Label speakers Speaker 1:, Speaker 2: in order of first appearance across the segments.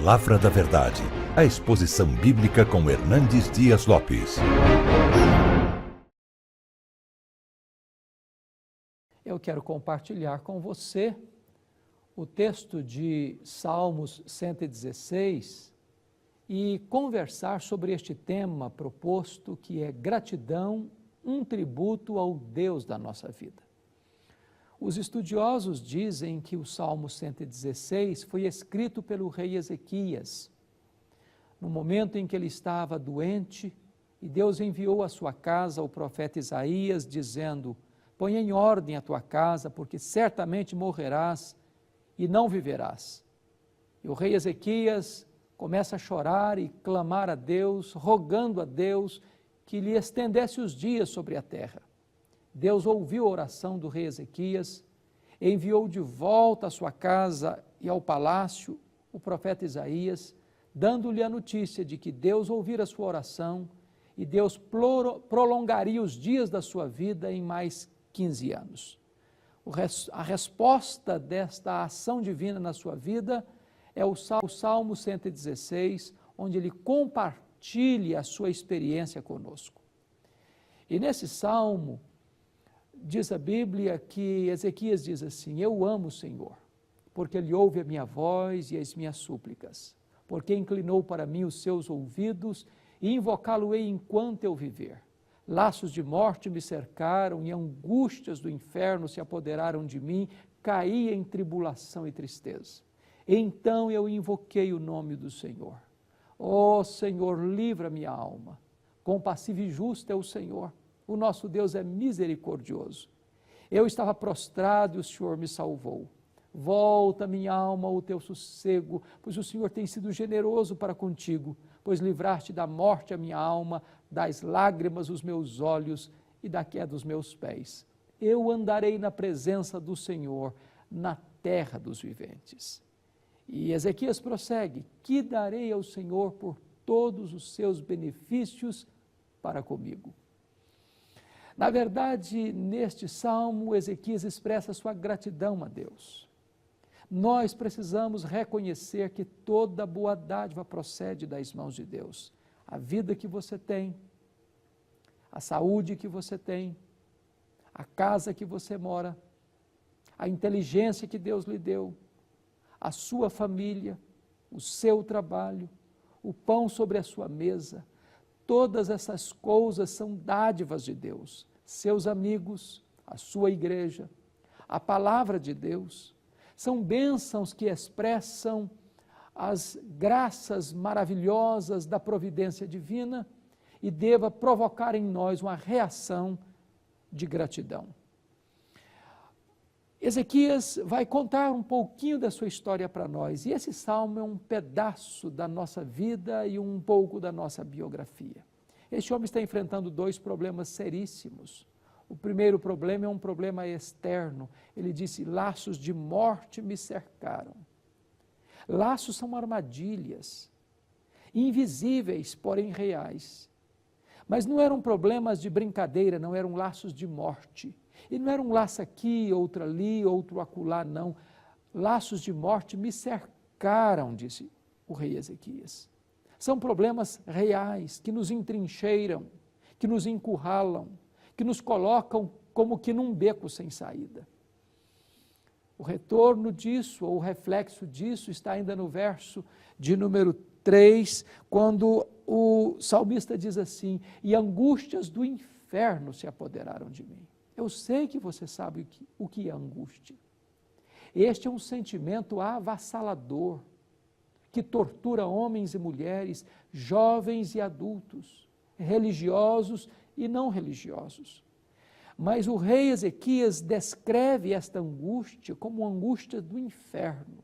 Speaker 1: Palavra da Verdade, a exposição bíblica com Hernandes Dias Lopes.
Speaker 2: Eu quero compartilhar com você o texto de Salmos 116 e conversar sobre este tema proposto, que é gratidão, um tributo ao Deus da nossa vida. Os estudiosos dizem que o Salmo 116 foi escrito pelo rei Ezequias, no momento em que ele estava doente, e Deus enviou à sua casa o profeta Isaías, dizendo: põe em ordem a tua casa, porque certamente morrerás e não viverás. E o rei Ezequias começa a chorar e clamar a Deus, rogando a Deus que lhe estendesse os dias sobre a terra. Deus ouviu a oração do rei Ezequias, enviou de volta à sua casa e ao palácio o profeta Isaías, dando-lhe a notícia de que Deus ouvira a sua oração e Deus prolongaria os dias da sua vida em mais 15 anos. A resposta desta ação divina na sua vida é o Salmo 116, onde ele compartilha a sua experiência conosco. E nesse salmo, diz a Bíblia que Ezequias diz assim: eu amo o Senhor, porque Ele ouve a minha voz e as minhas súplicas, porque inclinou para mim os seus ouvidos, e invocá-lo-ei enquanto eu viver. Laços de morte me cercaram e angústias do inferno se apoderaram de mim, caí em tribulação e tristeza. Então eu invoquei o nome do Senhor. Ó Senhor, livra minha alma. Compassivo e justo é o Senhor. O nosso Deus é misericordioso. Eu estava prostrado e o Senhor me salvou. Volta, minha alma, ao teu sossego, pois o Senhor tem sido generoso para contigo, pois livraste da morte a minha alma, das lágrimas os meus olhos e da queda dos meus pés. Eu andarei na presença do Senhor, na terra dos viventes. E Ezequias prossegue: que darei ao Senhor por todos os seus benefícios para comigo? Na verdade, neste salmo, Ezequias expressa sua gratidão a Deus. Nós precisamos reconhecer que toda boa dádiva procede das mãos de Deus. A vida que você tem, a saúde que você tem, a casa que você mora, a inteligência que Deus lhe deu, a sua família, o seu trabalho, o pão sobre a sua mesa, todas essas coisas são dádivas de Deus. Seus amigos, a sua igreja, a palavra de Deus, são bênçãos que expressam as graças maravilhosas da providência divina e deva provocar em nós uma reação de gratidão. Ezequias vai contar um pouquinho da sua história para nós, e esse salmo é um pedaço da nossa vida e um pouco da nossa biografia. Este homem está enfrentando dois problemas seríssimos. O primeiro problema é um problema externo. Ele disse: laços de morte me cercaram. Laços são armadilhas, invisíveis, porém reais. Mas não eram problemas de brincadeira, não eram laços de morte. E não era um laço aqui, outro ali, outro acolá, não. Laços de morte me cercaram, disse o rei Ezequias. São problemas reais que nos entrincheiram, que nos encurralam, que nos colocam como que num beco sem saída. O retorno disso, ou o reflexo disso, está ainda no verso de número 3, quando o salmista diz assim: e angústias do inferno se apoderaram de mim. Eu sei que você sabe o que é angústia. Este é um sentimento avassalador, que tortura homens e mulheres, jovens e adultos, religiosos e não religiosos. Mas o rei Ezequias descreve esta angústia como uma angústia do inferno.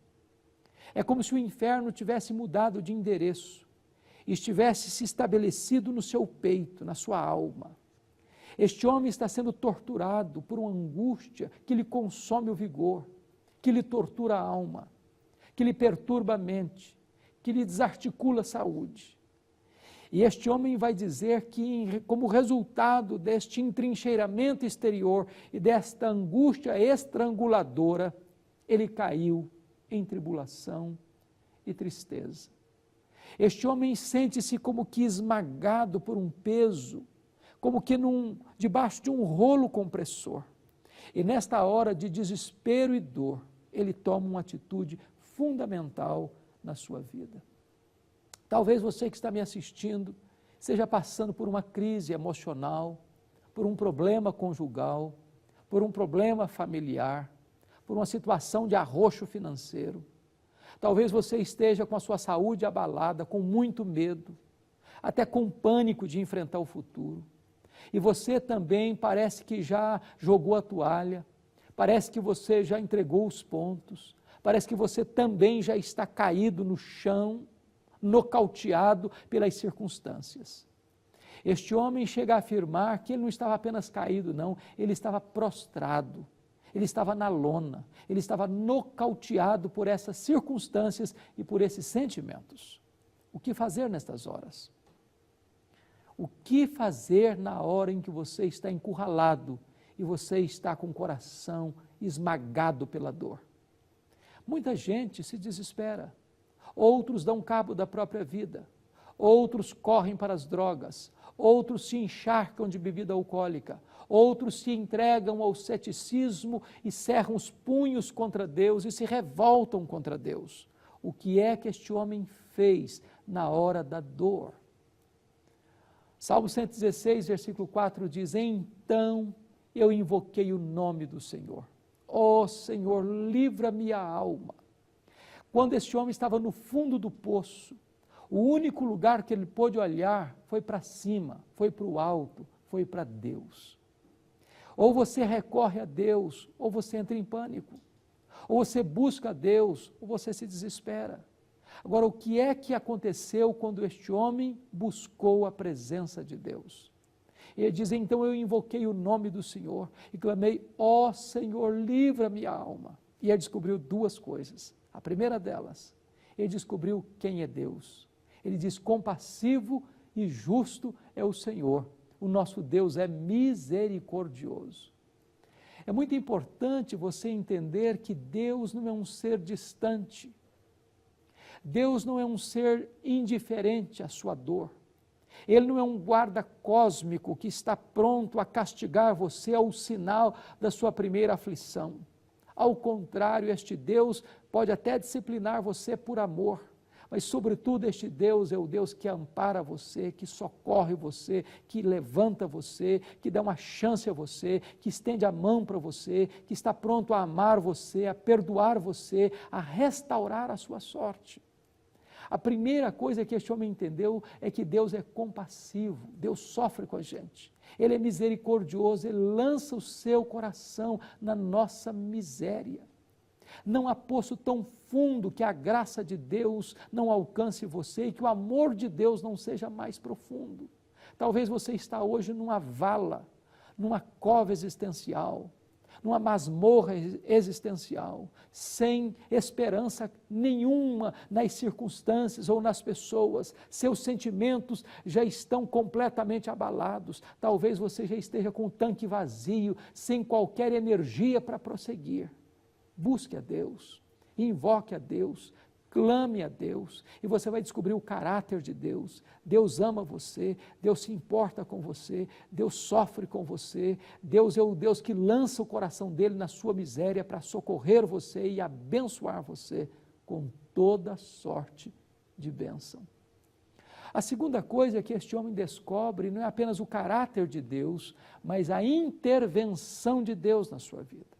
Speaker 2: É como se o inferno tivesse mudado de endereço e estivesse se estabelecido no seu peito, na sua alma. Este homem está sendo torturado por uma angústia que lhe consome o vigor, que lhe tortura a alma, que lhe perturba a mente, que lhe desarticula a saúde. E este homem vai dizer que, como resultado deste entrincheiramento exterior e desta angústia estranguladora, ele caiu em tribulação e tristeza. Este homem sente-se como que esmagado por um peso, como que debaixo de um rolo compressor. E nesta hora de desespero e dor, ele toma uma atitude fundamental na sua vida. Talvez você que está me assistindo esteja passando por uma crise emocional, por um problema conjugal, por um problema familiar, por uma situação de arroxo financeiro. Talvez você esteja com a sua saúde abalada, com muito medo, até com pânico de enfrentar o futuro. E você também parece que já jogou a toalha, parece que você já entregou os pontos, parece que você também já está caído no chão, nocauteado pelas circunstâncias. Este homem chega a afirmar que ele não estava apenas caído, não, ele estava prostrado, ele estava na lona, ele estava nocauteado por essas circunstâncias e por esses sentimentos. O que fazer nestas horas? O que fazer na hora em que você está encurralado e você está com o coração esmagado pela dor? Muita gente se desespera, outros dão cabo da própria vida, outros correm para as drogas, outros se encharcam de bebida alcoólica, outros se entregam ao ceticismo e cerram os punhos contra Deus e se revoltam contra Deus. O que é que este homem fez na hora da dor? Salmo 116, versículo 4 diz: então eu invoquei o nome do Senhor. Ó Senhor, livra-me a alma. Quando este homem estava no fundo do poço, o único lugar que ele pôde olhar foi para cima, foi para o alto, foi para Deus. Ou você recorre a Deus, ou você entra em pânico. Ou você busca a Deus, ou você se desespera. Agora, o que é que aconteceu quando este homem buscou a presença de Deus? Ele diz: então eu invoquei o nome do Senhor e clamei: ó Senhor, livra-me a alma. E ele descobriu duas coisas. A primeira delas, ele descobriu quem é Deus. Ele diz: compassivo e justo é o Senhor. O nosso Deus é misericordioso. É muito importante você entender que Deus não é um ser distante. Deus não é um ser indiferente à sua dor. Ele não é um guarda cósmico que está pronto a castigar você ao sinal da sua primeira aflição. Ao contrário, este Deus pode até disciplinar você por amor, mas sobretudo este Deus é o Deus que ampara você, que socorre você, que levanta você, que dá uma chance a você, que estende a mão para você, que está pronto a amar você, a perdoar você, a restaurar a sua sorte. A primeira coisa que este homem entendeu é que Deus é compassivo, Deus sofre com a gente. Ele é misericordioso, Ele lança o seu coração na nossa miséria. Não há poço tão fundo que a graça de Deus não alcance você e que o amor de Deus não seja mais profundo. Talvez você está hoje numa vala, numa cova existencial, numa masmorra existencial, sem esperança nenhuma nas circunstâncias ou nas pessoas. Seus sentimentos já estão completamente abalados. Talvez você já esteja com o tanque vazio, sem qualquer energia para prosseguir. Busque a Deus, invoque a Deus, clame a Deus, e você vai descobrir o caráter de Deus. Deus ama você, Deus se importa com você, Deus sofre com você, Deus é o Deus que lança o coração dele na sua miséria para socorrer você e abençoar você com toda sorte de bênção. A segunda coisa que este homem descobre não é apenas o caráter de Deus, mas a intervenção de Deus na sua vida.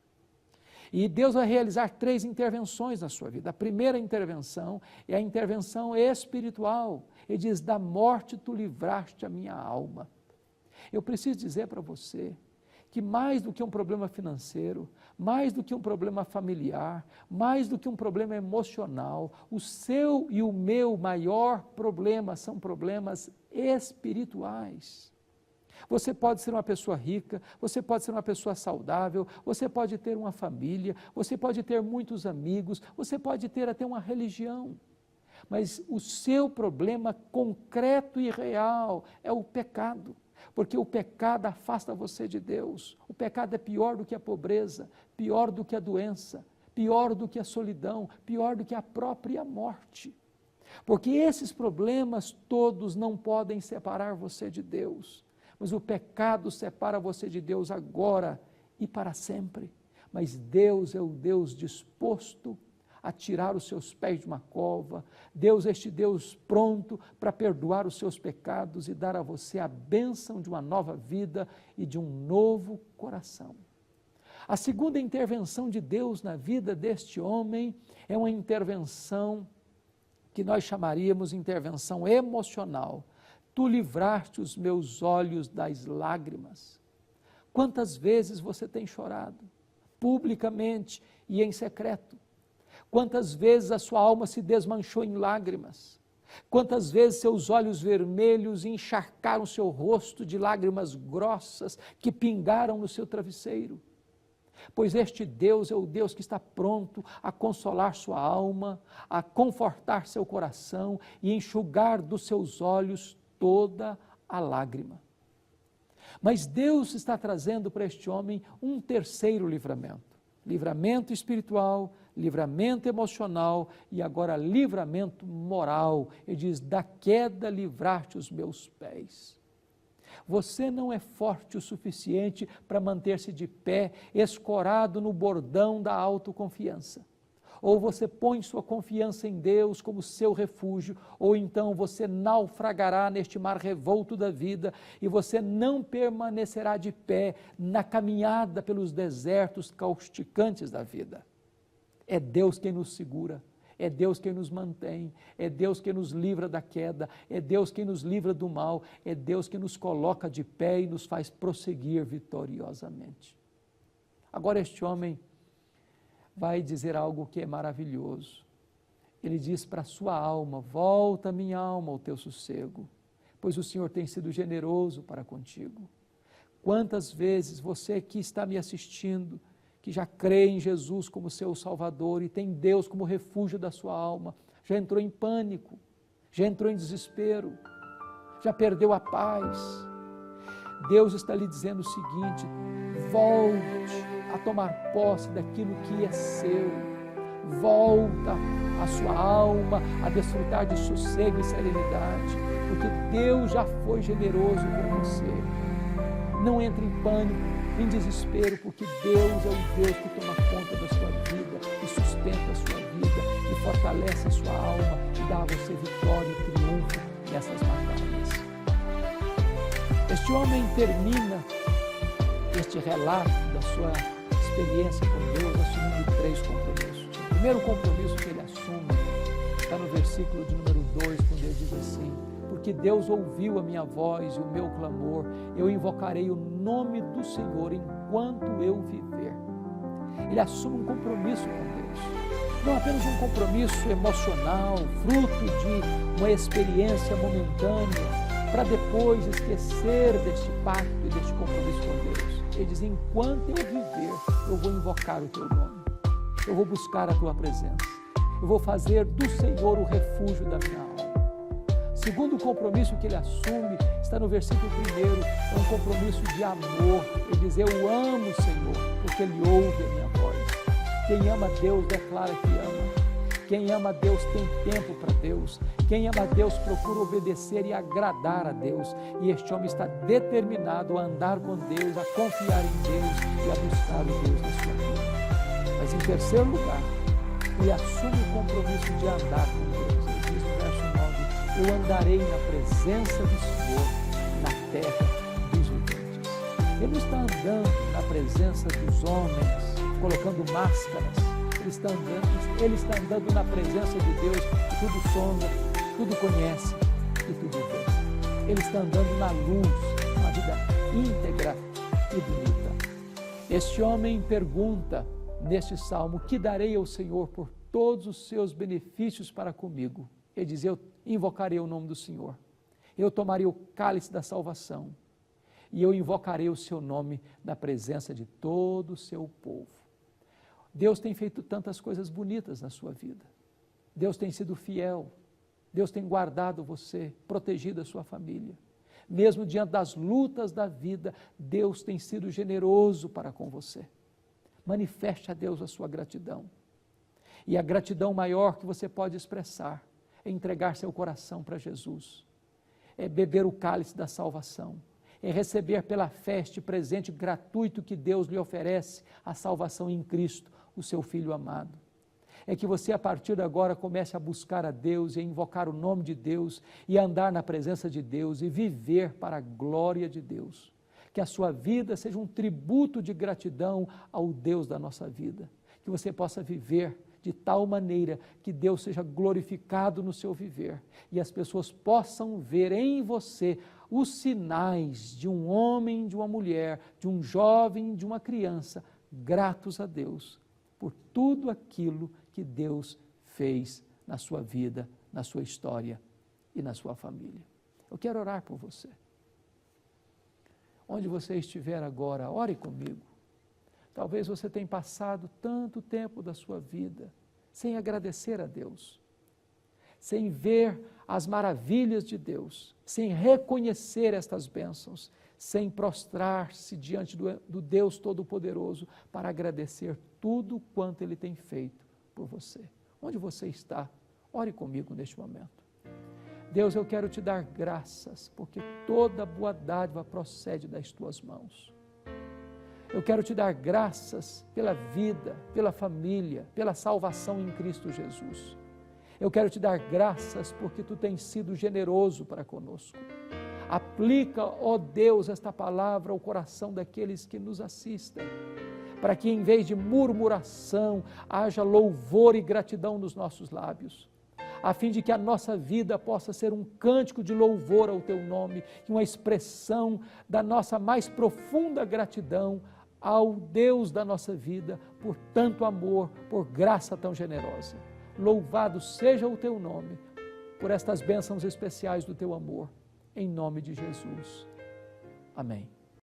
Speaker 2: E Deus vai realizar 3 intervenções na sua vida. A primeira intervenção é a intervenção espiritual. Ele diz: da morte tu livraste a minha alma. Eu preciso dizer para você que mais do que um problema financeiro, mais do que um problema familiar, mais do que um problema emocional, o seu e o meu maior problema são problemas espirituais. Você pode ser uma pessoa rica, você pode ser uma pessoa saudável, você pode ter uma família, você pode ter muitos amigos, você pode ter até uma religião. Mas o seu problema concreto e real é o pecado, porque o pecado afasta você de Deus. O pecado é pior do que a pobreza, pior do que a doença, pior do que a solidão, pior do que a própria morte. Porque esses problemas todos não podem separar você de Deus, mas o pecado separa você de Deus agora e para sempre. Mas Deus é o Deus disposto a tirar os seus pés de uma cova. Deus é este Deus pronto para perdoar os seus pecados e dar a você a bênção de uma nova vida e de um novo coração. A segunda intervenção de Deus na vida deste homem é uma intervenção que nós chamaríamos de intervenção emocional. Tu livraste os meus olhos das lágrimas. Quantas vezes você tem chorado, publicamente e em secreto? Quantas vezes a sua alma se desmanchou em lágrimas? Quantas vezes seus olhos vermelhos encharcaram seu rosto de lágrimas grossas que pingaram no seu travesseiro? Pois este Deus é o Deus que está pronto a consolar sua alma, a confortar seu coração e enxugar dos seus olhos toda a lágrima. Mas Deus está trazendo para este homem um terceiro livramento. Livramento espiritual, livramento emocional e agora livramento moral. Ele diz, da queda livraste os meus pés. Você não é forte o suficiente para manter-se de pé, escorado no bordão da autoconfiança. Ou você põe sua confiança em Deus como seu refúgio, ou então você naufragará neste mar revolto da vida e você não permanecerá de pé na caminhada pelos desertos causticantes da vida. É Deus quem nos segura. É Deus quem nos mantém, é Deus quem nos livra da queda, é Deus quem nos livra do mal, é Deus quem nos coloca de pé e nos faz prosseguir vitoriosamente. Agora este homem vai dizer algo que é maravilhoso. Ele diz para a sua alma, volta minha alma ao teu sossego, pois o Senhor tem sido generoso para contigo. Quantas vezes você que está me assistindo, que já crê em Jesus como seu Salvador e tem Deus como refúgio da sua alma, já entrou em pânico, já entrou em desespero, já perdeu a paz. Deus está lhe dizendo o seguinte, volte a tomar posse daquilo que é seu, volta a sua alma a desfrutar de sossego e serenidade, porque Deus já foi generoso com você. Não entre em pânico, em desespero, porque Deus é o Deus que toma conta da sua vida e sustenta a sua vida e fortalece a sua alma e dá a você vitória e triunfo nessas batalhas. Este homem termina este relato da sua experiência com Deus assumindo 3 compromissos. O primeiro compromisso que ele assume está no versículo de número 2, quando ele diz assim, porque Deus ouviu a minha voz e o meu clamor, eu invocarei o nome do Senhor enquanto eu viver. Ele assume um compromisso com Deus, não apenas um compromisso emocional, fruto de uma experiência momentânea, para depois esquecer deste pacto e deste compromisso com Deus. Ele diz, enquanto eu viver, eu vou invocar o teu nome, eu vou buscar a tua presença, eu vou fazer do Senhor o refúgio da minha alma. Segundo compromisso que ele assume, está no versículo 1, é um compromisso de amor. Ele diz, eu amo o Senhor, porque Ele ouve a minha voz. Quem ama Deus declara que ama. Quem ama Deus tem tempo para Deus. Quem ama Deus procura obedecer e agradar a Deus. E este homem está determinado a andar com Deus, a confiar em Deus e a buscar o Deus da sua vida. Mas em terceiro lugar, ele assume o compromisso de andar com Deus. Ele diz no verso 9, eu andarei na presença do Senhor na terra dos viventes. Ele não está andando na presença dos homens, colocando máscaras. Ele está andando na presença de Deus, que tudo sonda, tudo conhece e tudo vê. Ele está andando na luz, uma vida íntegra e bonita. Este homem pergunta neste salmo, que darei ao Senhor por todos os seus benefícios para comigo? Ele diz, eu invocarei o nome do Senhor, eu tomarei o cálice da salvação e eu invocarei o seu nome na presença de todo o seu povo. Deus tem feito tantas coisas bonitas na sua vida, Deus tem sido fiel, Deus tem guardado você, protegido a sua família, mesmo diante das lutas da vida, Deus tem sido generoso para com você. Manifeste a Deus a sua gratidão, e a gratidão maior que você pode expressar é entregar seu coração para Jesus, é beber o cálice da salvação, é receber pela fé este presente gratuito que Deus lhe oferece, a salvação em Cristo, o seu Filho amado. É que você a partir de agora comece a buscar a Deus e a invocar o nome de Deus e a andar na presença de Deus e viver para a glória de Deus. Que a sua vida seja um tributo de gratidão ao Deus da nossa vida. Que você possa viver de tal maneira que Deus seja glorificado no seu viver e as pessoas possam ver em você os sinais de um homem, de uma mulher, de um jovem, de uma criança, gratos a Deus por tudo aquilo que Deus fez na sua vida, na sua história e na sua família. Eu quero orar por você. Onde você estiver agora, ore comigo. Talvez você tenha passado tanto tempo da sua vida sem agradecer a Deus, sem ver as maravilhas de Deus, sem reconhecer estas bênçãos, sem prostrar-se diante do Deus Todo-Poderoso para agradecer tudo quanto Ele tem feito por você. Onde você está, ore comigo neste momento. Deus, eu quero te dar graças, porque toda boa dádiva procede das tuas mãos. Eu quero te dar graças pela vida, pela família, pela salvação em Cristo Jesus. Eu quero te dar graças porque tu tens sido generoso para conosco. Aplica, ó Deus, esta palavra ao coração daqueles que nos assistem, para que em vez de murmuração, haja louvor e gratidão nos nossos lábios, a fim de que a nossa vida possa ser um cântico de louvor ao teu nome, e uma expressão da nossa mais profunda gratidão ao Deus da nossa vida, por tanto amor, por graça tão generosa. Louvado seja o teu nome, por estas bênçãos especiais do teu amor, em nome de Jesus. Amém.